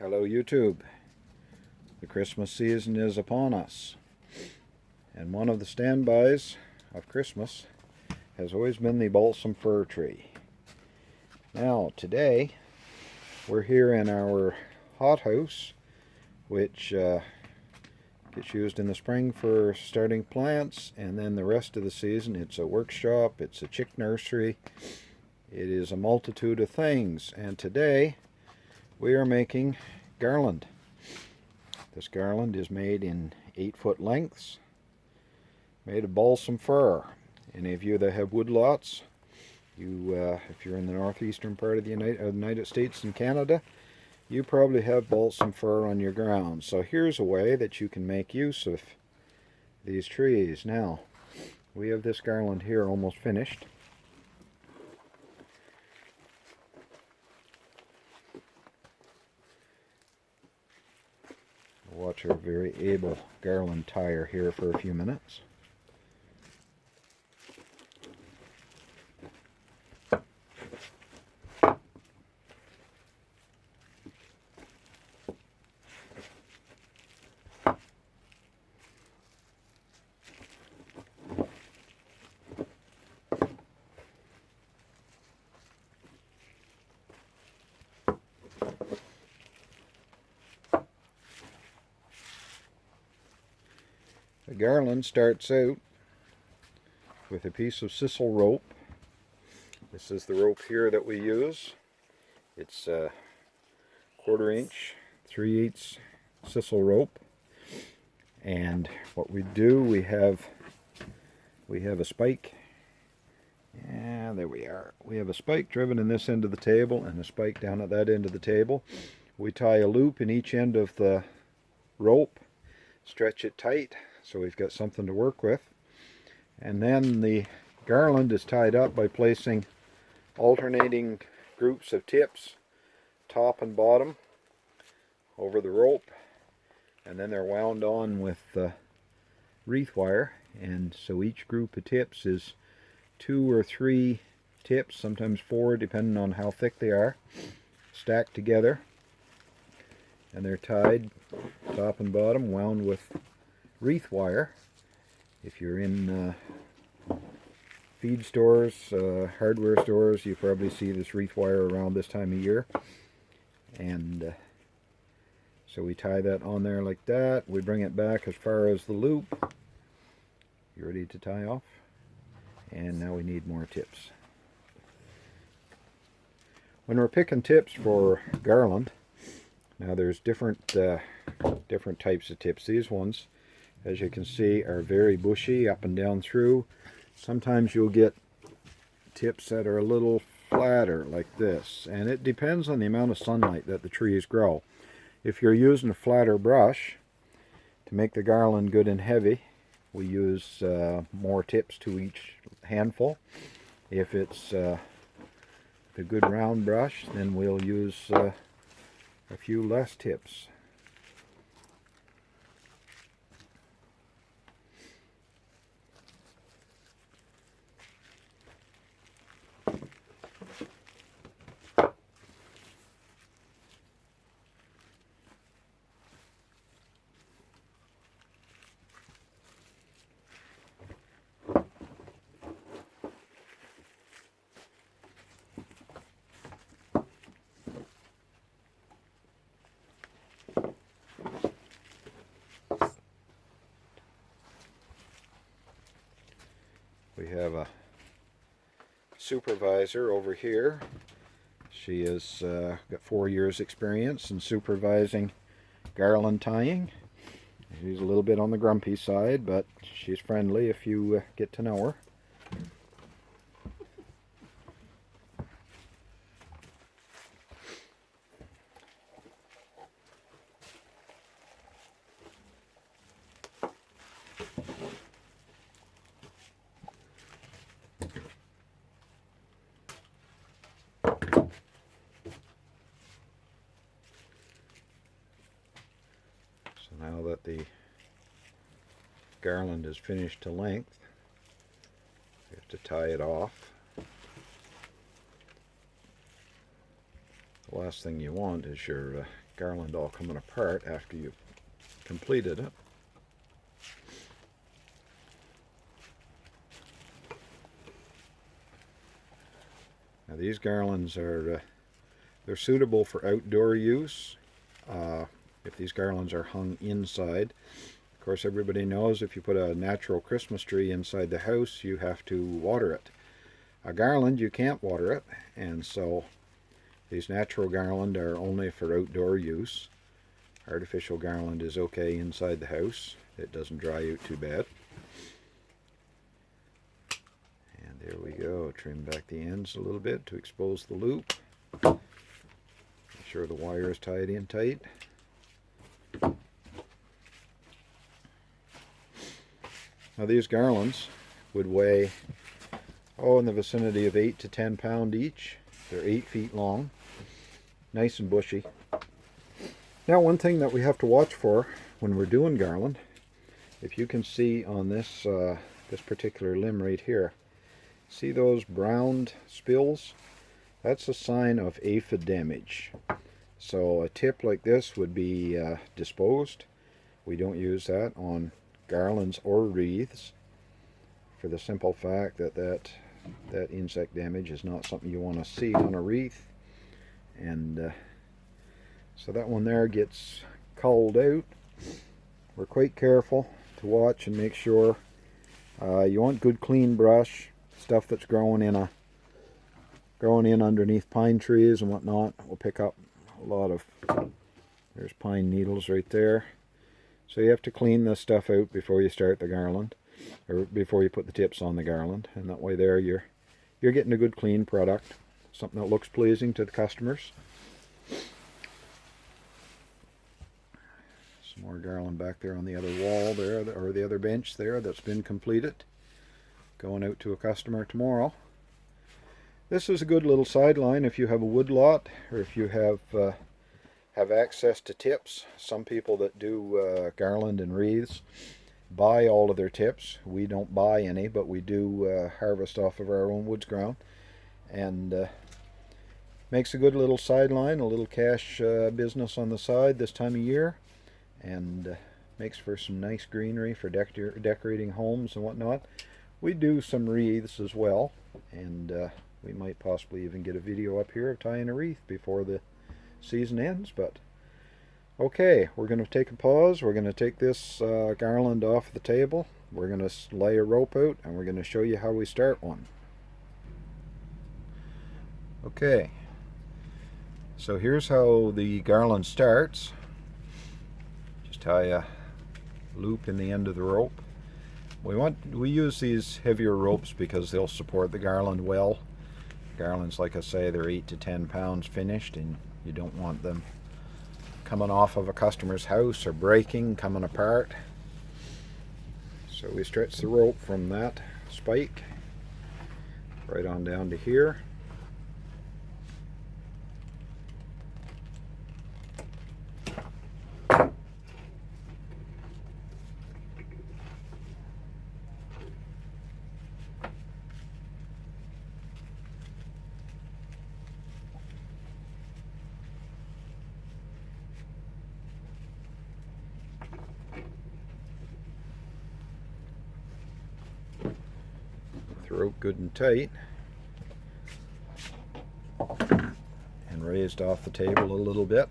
Hello YouTube. The Christmas season is upon us, and one of the standbys of Christmas has always been the balsam fir tree. Now today we're here in our hothouse, which gets used in the spring for starting plants, and then the rest of the season it's a workshop, it's a chick nursery, it is a multitude of things. And today we are making garland. This garland is made in 8-foot lengths, made of balsam fir. Any of you that have woodlots, if you're in the northeastern part of the United States and Canada, you probably have balsam fir on your ground. So here's a way that you can make use of these trees. Now, we have this garland here almost finished. Watch our very able garland tyer here for a few minutes. The garland starts out with a piece of sisal rope. This is the rope here that we use. It's a 1/4 inch, 3/8 sisal rope. And what we do, we have a spike. Yeah, there we are. We have a spike driven in this end of the table and a spike down at that end of the table. We tie a loop in each end of the rope, stretch it tight, so we've got something to work with. And then the garland is tied up by placing alternating groups of tips, top and bottom, over the rope. And then they're wound on with wreath wire. And so each group of tips is 2 or 3 tips, sometimes 4, depending on how thick they are, stacked together. And they're tied top and bottom, wound with wreath wire. If you're in feed stores, hardware stores, you probably see this wreath wire around this time of year. And so we tie that on there like that. We bring it back as far as the loop. You ready to tie off? And now we need more tips. When we're picking tips for garland, now there's different types of tips. These ones, as you can see, are very bushy up and down through. Sometimes you'll get tips that are a little flatter like this, and it depends on the amount of sunlight that the trees grow. If you're using a flatter brush to make the garland good and heavy, we use more tips to each handful. If it's a good round brush, then we'll use a few less tips. We have a supervisor over here. She has got 4 years experience in supervising garland tying. She's a little bit on the grumpy side, but she's friendly if you get to know her. Now that the garland is finished to length, you have to tie it off. The last thing you want is your garland all coming apart after you've completed it. Now these garlands are they're suitable for outdoor use. If these garlands are hung inside, of course everybody knows if you put a natural Christmas tree inside the house, you have to water it. A garland, you can't water it, and so these natural garland are only for outdoor use. Artificial garland is okay inside the house. It doesn't dry out too bad. And there we go. Trim back the ends a little bit to expose the loop. Make sure the wire is tied in tight. Now these garlands would weigh, in the vicinity of 8 to 10 pounds each. They're 8 feet long, nice and bushy. Now one thing that we have to watch for when we're doing garland, if you can see on this this particular limb right here, see those browned spills? That's a sign of aphid damage. So a tip like this would be disposed. We don't use that on garlands or wreaths for the simple fact that that insect damage is not something you want to see on a wreath. And so that one there gets culled out. We're quite careful to watch and make sure you want good clean brush, stuff that's growing in underneath pine trees and whatnot. We'll pick up a lot of, there's pine needles right there. So you have to clean this stuff out before you start the garland, or before you put the tips on the garland, and that way there you're getting a good clean product, something that looks pleasing to the customers. Some more garland back there on the other wall there, or the other bench there that's been completed. Going out to a customer tomorrow. This is a good little sideline if you have a woodlot, or if you have access to tips. Some people that do garland and wreaths buy all of their tips. We don't buy any, but we do harvest off of our own woods ground, and makes a good little sideline, a little cash business on the side this time of year, and makes for some nice greenery for decorating homes and whatnot. We do some wreaths as well, and we might possibly even get a video up here of tying a wreath before the season ends. But okay, we're going to take a pause. We're going to take this garland off the table. We're going to lay a rope out, and we're going to show you how we start one. Okay, so here's how the garland starts. Just tie a loop in the end of the rope. We use these heavier ropes because they'll support the garland well. Garlands, like I say, they're 8 to 10 pounds finished, and you don't want them coming off of a customer's house or breaking, coming apart. So we stretch the rope from that spike right on down to here. Rope good and tight, and raised off the table a little bit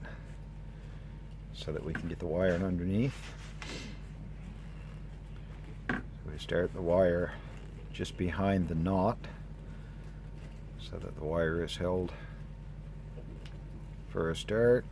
so that we can get the wire underneath. So we start the wire just behind the knot so that the wire is held for a start.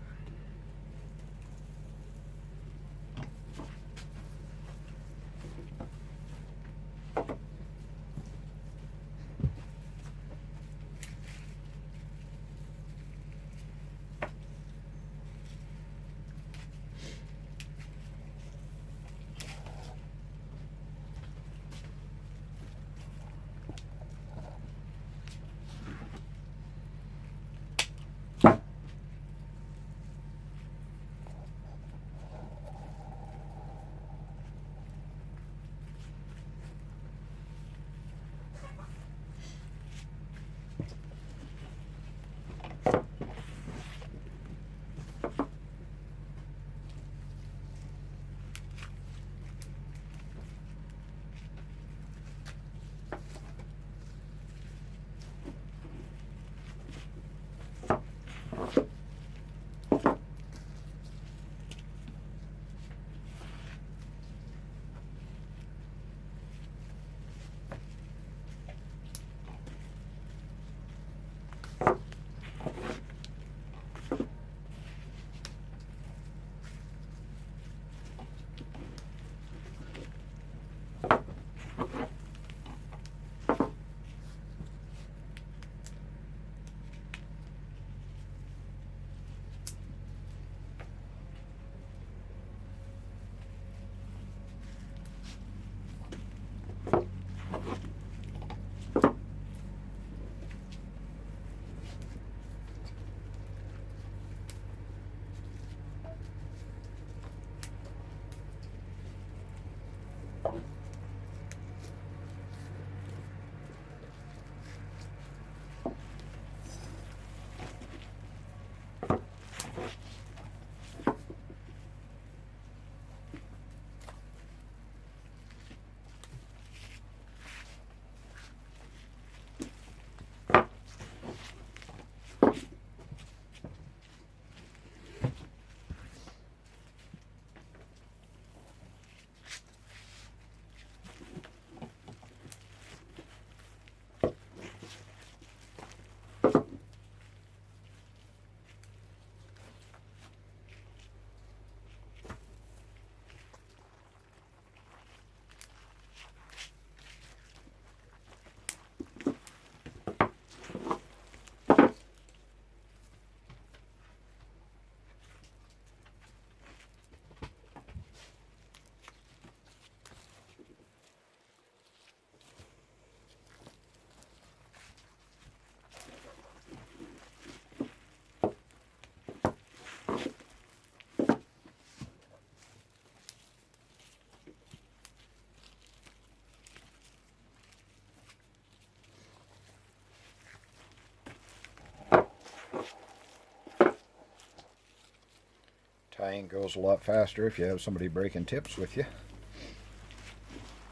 Drying goes a lot faster if you have somebody breaking tips with you.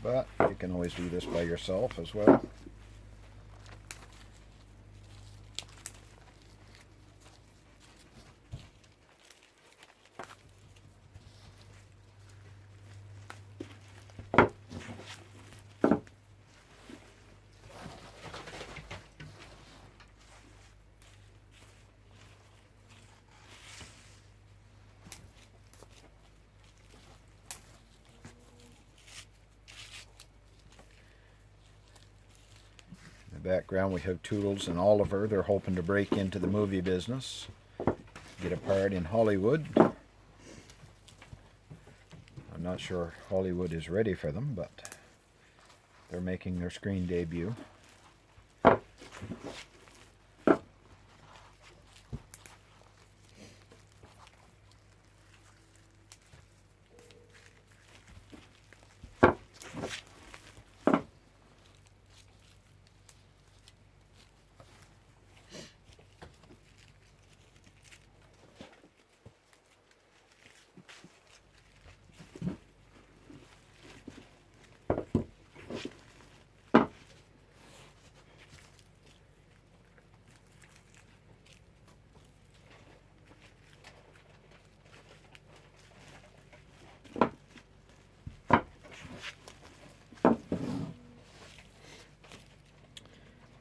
But you can always do this by yourself as well. In the background we have Toodles and Oliver. They're hoping to break into the movie business, get a part in Hollywood. I'm not sure Hollywood is ready for them, but they're making their screen debut.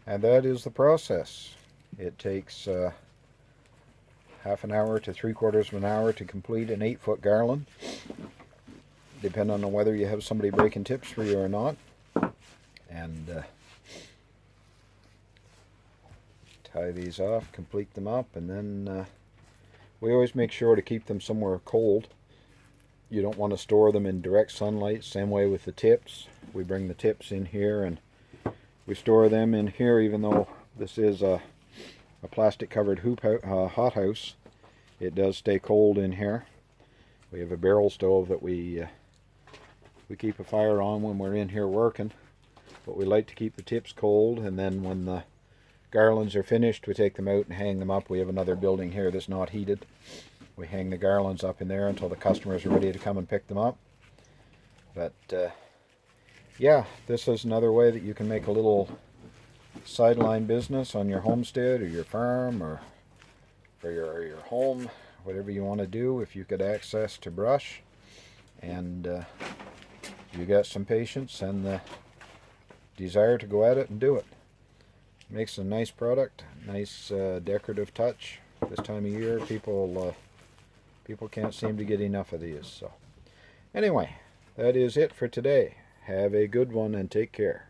And that is the process. It takes half an hour to 3/4 of an hour to complete an 8-foot garland, depending on whether you have somebody breaking tips for you or not. And tie these off, complete them up, and then we always make sure to keep them somewhere cold. You don't want to store them in direct sunlight. Same way with the tips. We bring the tips in here and we store them in here, even though this is a plastic covered hothouse. It does stay cold in here. We have a barrel stove that we keep a fire on when we're in here working, but we like to keep the tips cold, and then when the garlands are finished we take them out and hang them up. We have another building here that's not heated. We hang the garlands up in there until the customers are ready to come and pick them up. But yeah, this is another way that you can make a little sideline business on your homestead or your farm or for your home, whatever you want to do. If you get access to brush and you got some patience and the desire to go at it and do it. Makes a nice product, nice decorative touch. This time of year people can't seem to get enough of these. So anyway, that is it for today. Have a good one and take care.